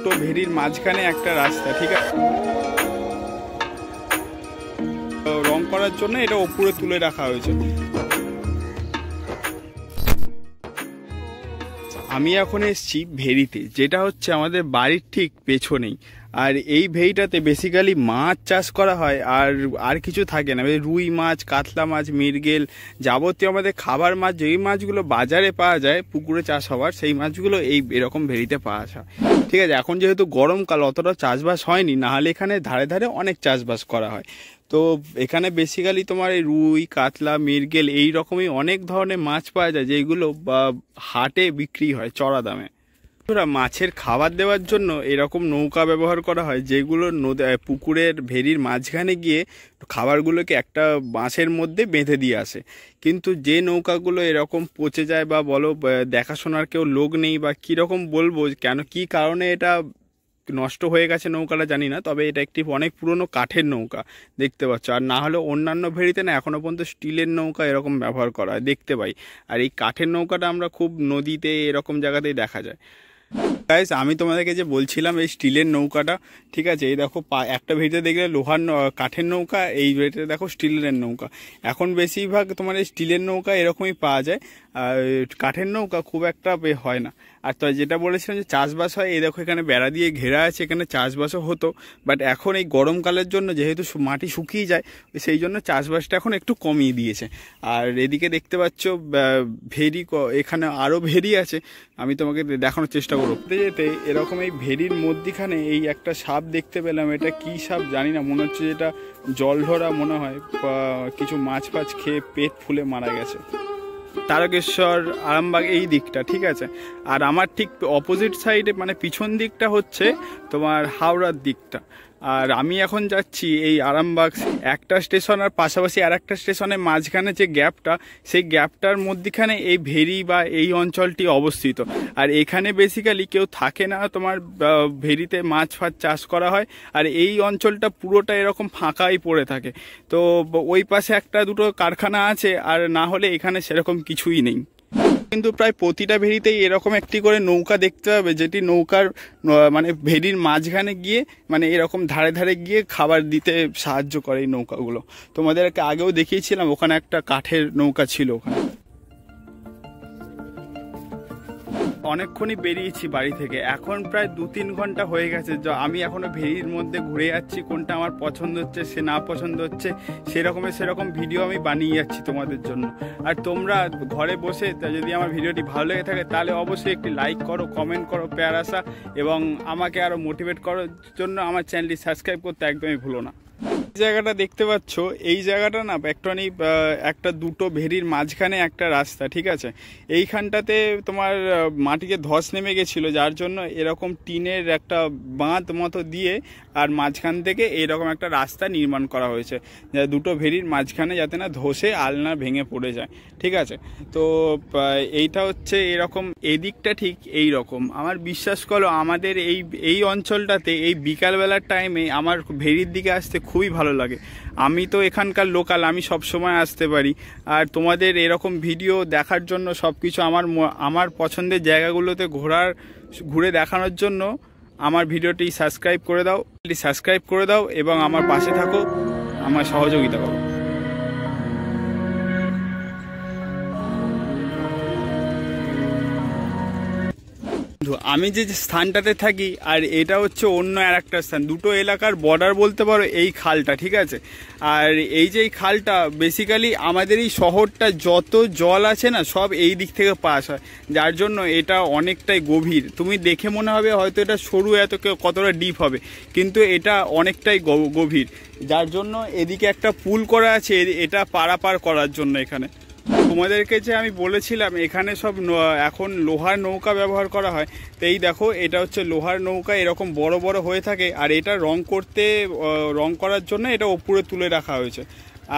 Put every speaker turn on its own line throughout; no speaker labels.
দুটো ভেরির মাঝখানে একটা রাস্তা, ঠিক আছে। রং করার জন্য এটা ওপরে তুলে রাখা হয়েছে। আমি এখন এসেছি ভেরিতে, যেটা হচ্ছে আমাদের বাড়ির ঠিক পেছনেই। আর এই ভেরিটাতে বেসিক্যালি মাছ চাষ করা হয়, আর কিছু থাকে না। রুই মাছ, কাতলা মাছ, মৃগেল, যাবতীয় আমাদের খাবার মাছ, যেই মাছগুলো বাজারে পাওয়া যায় পুকুরে চাষ হওয়ার, সেই মাছগুলো এরকম ভেরিতে পাওয়া যায়, ঠিক আছে। এখন যেহেতু গরমকাল অতটা চাষবাস হয়নি, নাহলে এখানে ধারে ধারে অনেক চাষবাস করা হয়। তো এখানে বেসিক্যালি তোমার এই রুই, কাতলা, মৃগেল এই রকমই অনেক ধরনের মাছ পাওয়া যায়, যেগুলো হাটে বিক্রি হয় চড়া দামে। মাছের খাবার দেওয়ার জন্য এরকম নৌকা ব্যবহার করা হয়, যেগুলো পুকুরের ভেরির মাঝখানে গিয়ে খাবারগুলোকে একটা বাঁশের মধ্যে বেঁধে দিয়ে আসে। কিন্তু যে নৌকাগুলো এরকম পচে যায় বা বলো দেখাশোনার কেউ লোক নেই, বা কীরকম বলবো কেন কী কারণে এটা নষ্ট হয়ে গেছে নৌকাটা জানি না, তবে এটা একটি অনেক পুরনো কাঠের নৌকা দেখতে পাচ্ছ। আর না হলে অন্যান্য ভেরিতে না এখনও পর্যন্ত স্টিলের নৌকা এরকম ব্যবহার করা হয় দেখতে পাই। আর এই কাঠের নৌকাটা আমরা খুব নদীতে এরকম জায়গাতেই দেখা যায়। গাইস, আমি তোমাদেরকে যে বলছিলাম এই স্টিলের নৌকাটা, ঠিক আছে, এই দেখো একটা ভেরিতে দেখলে কাঠের নৌকা, এই ভেরিতে দেখো স্টিলের নৌকা। এখন বেশিরভাগ তোমার এই স্টিলের নৌকা এরকমই পাওয়া যায়, আর কাঠের নৌকা খুব একটা হয় না। আর তো যেটা বলেছিলাম যে চাষবাস হয়, এই দেখো এখানে বেড়া দিয়ে ঘেরা আছে, এখানে চাষবাসও হতো। বাট এখন এই গরমকালের জন্য যেহেতু মাটি শুকিয়ে যায়, সেই জন্য চাষবাসটা এখন একটু কমিয়ে দিয়েছে। আর এদিকে দেখতে পাচ্ছ ভেরি, এখানে আরও ভেরি আছে, আমি তোমাকে দেখানোর চেষ্টা করবো। যেতে এরকম এই ভেরির মধ্যিখানে এই একটা সাপ দেখতে পেলাম। এটা কি সাপ জানি না, মনে হচ্ছে যেটা জল ধরা মনে হয়, বা কিছু মাছ ফাছ খেয়ে পেট ফুলে মারা গেছে। তারকেশ্বর, আরামবাগ এই দিকটা, ঠিক আছে। আর আমার ঠিক অপোজিট সাইডে মানে পিছন দিকটা হচ্ছে তোমার হাওড়ার দিকটা। আর আমি এখন যাচ্ছি এই আরামবাগ একটা স্টেশন আর পাশাপাশি আর একটা স্টেশনের মাঝখানে যে গ্যাপটা, সেই গ্যাপটার মধ্যখানে এই ভেরি বা এই অঞ্চলটি অবস্থিত। আর এখানে বেসিক্যালি কেউ থাকে না, তোমার ভেরিতে মাছ ফাছ চাষ করা হয়। আর এই অঞ্চলটা পুরোটা এরকম ফাঁকাই পড়ে থাকে। তো ওই পাশে একটা দুটো কারখানা আছে, আর না হলে এখানে সেরকম কিছুই নেই। কিন্তু প্রায় প্রতিটা ভেরিতেই এরকম একটি করে নৌকা দেখতে হবে, যেটি নৌকার মানে ভেরির মাঝখানে গিয়ে মানে এরকম ধারে ধারে গিয়ে খাবার দিতে সাহায্য করে এই নৌকাগুলো। তোমাদেরকে আগেও দেখিয়েছিলাম, ওখানে একটা কাঠের নৌকা ছিল ওখানে। অনেকক্ষণই বেরিয়েছি বাড়ি থেকে, এখন প্রায় 2-3 ঘন্টা হয়ে গেছে। আমি এখনো ভেরির মধ্যে ঘুরে যাচ্ছি, কোনটা আমার পছন্দ হচ্ছে সে না পছন্দ হচ্ছে সেরকম ভিডিও আমি বানিয়ে যাচ্ছি তোমাদের জন্য। আর তোমরা ঘরে বসে যদি আমার ভিডিওটি ভালো লেগে থাকে, তাহলে অবশ্যই একটি লাইক করো, কমেন্ট করো প্যার আসা, এবং আমাকে আরও মোটিভেট করার জন্য আমার চ্যানেলটি সাবস্ক্রাইব করতে একদমই ভুলো না। এই জায়গাটা দেখতে পাচ্ছ, এই জায়গাটা না একটুখানি একটা দুটো ভেরির মাঝখানে একটা রাস্তা, ঠিক আছে। এইখানটাতে তোমার মাটিতে ধস নেমে গেছিলো, যার জন্য এরকম টিনের একটা বাঁধ মতো দিয়ে আর মাঝখান থেকে এরকম একটা রাস্তা নির্মাণ করা হয়েছে, যা দুটো ভেরির মাঝখানে যাতে না ধসে আলনা ভেঙে পড়ে যায়, ঠিক আছে। তো এইটা হচ্ছে এরকম, এদিকটা ঠিক এই রকম। আমার বিশ্বাস করো, আমাদের এই অঞ্চলটাতে এই বিকালবেলার টাইমে আমার ভেরির দিকে আসতে খুবই ভালো লাগে। আমি তো এখানকার লোকাল, আমি সব সময় আসতে পারি। আর তোমাদের এরকম ভিডিও দেখার জন্য সব কিছু আমার পছন্দের জায়গাগুলোতে ঘুরে দেখানোর জন্য আমার ভিডিওটি সাবস্ক্রাইব করে দাও এবং আমার পাশে থাকো, আমার সহযোগিতা করো। আমি যে স্থানটাতে থাকি আর এটা হচ্ছে অন্য আর একটা স্থান, দুটো এলাকার বর্ডার বলতে পারো এই খালটা, ঠিক আছে। আর এই যে এই খালটা বেসিক্যালি আমাদের এই শহরটা যত জল আছে না, সব এই দিক থেকে পাস হয়, যার জন্য এটা অনেকটাই গভীর। তুমি দেখে মনে হবে হয়তো এটা সরু, এত কতটা ডিপ হবে, কিন্তু এটা অনেকটাই গভীর, যার জন্য এদিকে একটা পুল করা আছে এটা পারাপার করার জন্য। এখানে তোমাদেরকে যে আমি বলেছিলাম এখানে সব এখন লোহার নৌকা ব্যবহার করা হয়, তো এই দেখো এটা হচ্ছে লোহার নৌকা, এরকম বড় বড় হয়ে থাকে। আর এটা রং করার জন্য এটা ওপরে তুলে রাখা হয়েছে।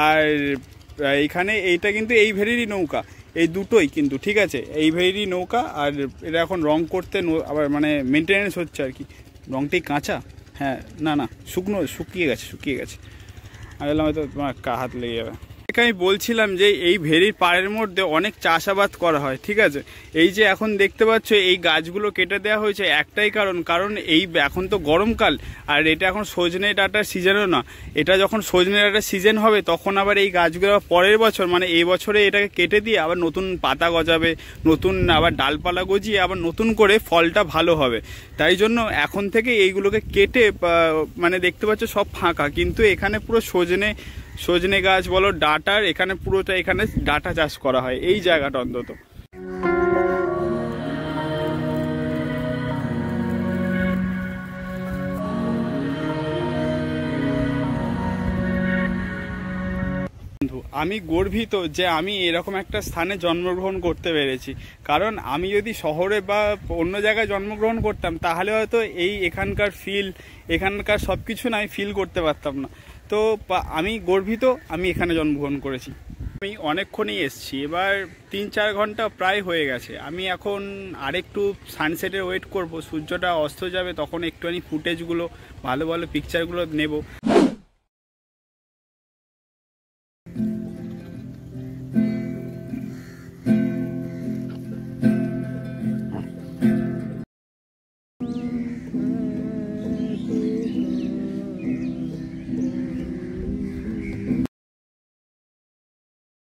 আর এইখানে এইটা কিন্তু এই ভেরিরই নৌকা, এই দুটোই কিন্তু, ঠিক আছে, এই ভেরিরই নৌকা। আর এটা এখন রং করতে আবার মানে মেনটেনেন্স হচ্ছে আর কি। রংটি কাঁচা, হ্যাঁ, না শুকিয়ে গেছে। আমি বললাম হয়তো তোমার হাত লেগে যাবে। আমি বলছিলাম যে এই ভেরির পাড়ের মধ্যে অনেক চাষাবাদ করা হয়, ঠিক আছে। এই যে এখন দেখতে পাচ্ছ এই গাছগুলো কেটে দেওয়া হয়েছে একটাই কারণ এই এখন তো গরমকাল, আর এটা এখন সজনে ডাঁটার সিজনও না। এটা যখন সজনে ডাঁটার সিজন হবে তখন আবার এই গাছগুলো পরের বছর মানে এই বছরে এটাকে কেটে দিয়ে আবার নতুন পাতা গজাবে, নতুন আবার ডালপালা গজিয়ে আবার নতুন করে ফলটা ভালো হবে। তাই জন্য এখন থেকে এইগুলোকে কেটে মানে দেখতে পাচ্ছ সব ফাঁকা, কিন্তু এখানে পুরো সজনে গাছ বলো ডাঁটার এখানে পুরোটা এখানে ডাঁটা চাষ করা হয় এই জায়গাটা অন্তত। আমি গর্বিত যে আমি এরকম একটা স্থানে জন্মগ্রহণ করতে পেরেছি, কারণ আমি যদি শহরে বা অন্য জায়গায় জন্মগ্রহণ করতাম তাহলে হয়তো এখানকার এখানকার সব কিছু না আমি ফিল করতে পারতাম না। তো আমি গর্বিত আমি এখানে জন্মগ্রহণ করেছি। আমি অনেকক্ষণই এসছি, এবার 3-4 ঘন্টা প্রায় হয়ে গেছে। আমি এখন আরেকটু সানসেটের ওয়েট করব, সূর্যটা অস্ত যাবে তখন একটুখানি ফুটেজগুলো ভালো ভালো পিকচারগুলো নেব।